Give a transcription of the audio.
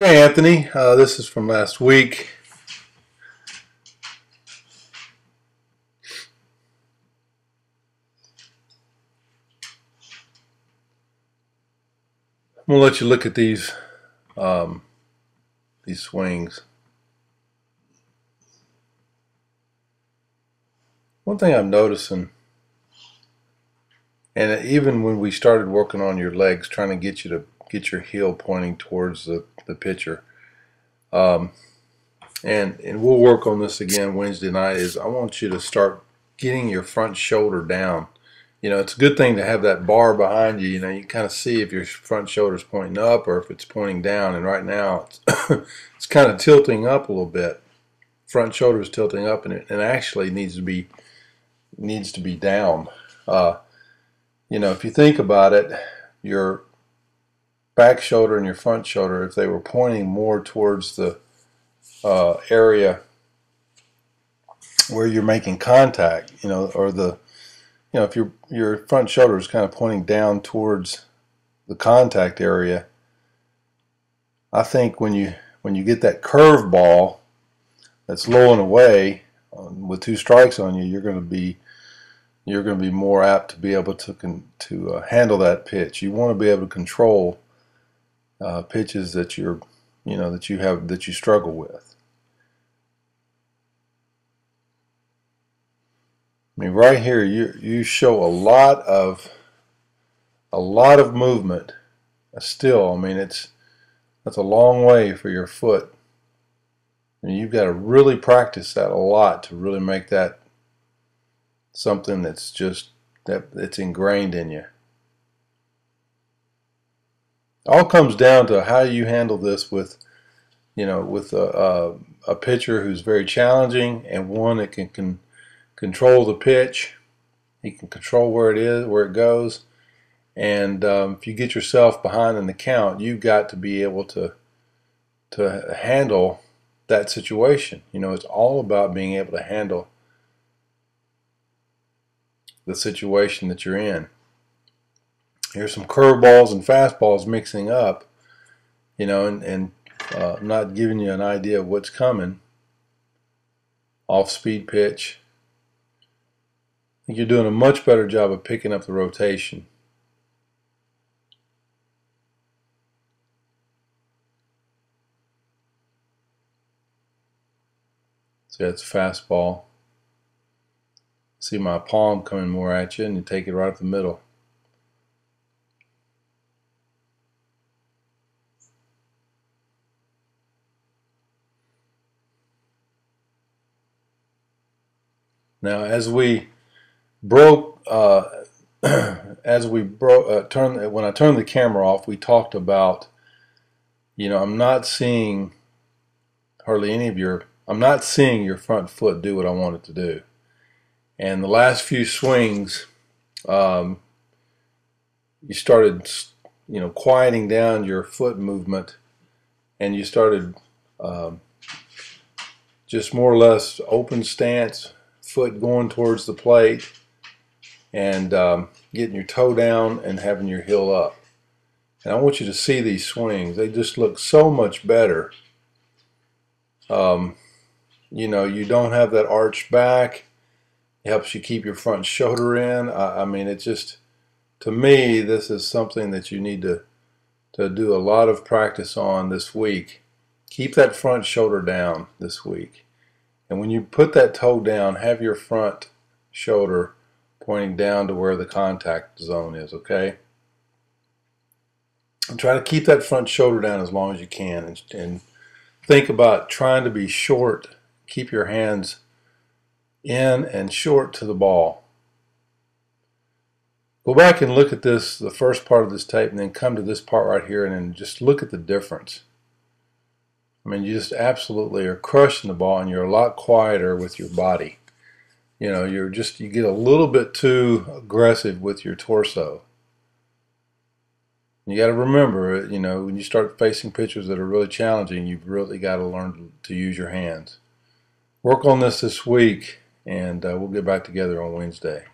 Hey Anthony, this is from last week. I'm gonna let you look at these swings. One thing I'm noticing, and even when we started working on your legs, trying to get you to get your heel pointing towards the pitcher, um, and we'll work on this again Wednesday night. Is I want you to start getting your front shoulder down. You know, it's a good thing to have that bar behind you. You know, you kind of see if your front shoulder's pointing up or if it's pointing down. And right now, it's it's kind of tilting up a little bit. Front shoulder is tilting up, and it actually needs to be down. Uh, you know, if you think about it, your back shoulder and your front shoulder, if they were pointing more towards the area where you're making contact, you know, or if your front shoulder is kind of pointing down towards the contact area, I think when you get that curve ball that's low and away with two strikes on you, you're going to be more apt to be able to handle that pitch. You want to be able to control pitches that that you struggle with. I mean, right here you show a lot of movement. Still, I mean, that's a long way for your foot. And you've got to really practice that a lot to really make that something that's ingrained in you. It all comes down to how you handle this with a pitcher who's very challenging and one that can control the pitch. He can control where it is, where it goes. And if you get yourself behind in the count, you've got to be able to handle that situation. You know, it's all about being able to handle the situation that you're in. Here's some curveballs and fastballs mixing up, you know, and I'm not giving you an idea of what's coming. Off-speed pitch. I think you're doing a much better job of picking up the rotation. See, that's a fastball. See my palm coming more at you, and you take it right up the middle. Now, as we broke, when I turned the camera off, we talked about, you know, I'm not seeing your front foot do what I want it to do. And the last few swings, you started, you know, quieting down your foot movement, and you started just more or less open stance, foot going towards the plate, and getting your toe down and having your heel up. And I want you to see these swings. They just look so much better. You know, you don't have that arched back. It helps you keep your front shoulder in. I mean, it's just, to me, this is something that you need to do a lot of practice on this week. Keep that front shoulder down this week. And when you put that toe down, have your front shoulder pointing down to where the contact zone is, okay? And try to keep that front shoulder down as long as you can, and think about trying to be short. Keep your hands in and short to the ball. Go back and look at this, the first part of this tape, and then come to this part right here, and then just look at the difference. I mean, you just absolutely are crushing the ball, and you're a lot quieter with your body. You know, you get a little bit too aggressive with your torso. You got to remember, you know, when you start facing pitchers that are really challenging, you've really got to learn to use your hands. Work on this week, and we'll get back together on Wednesday.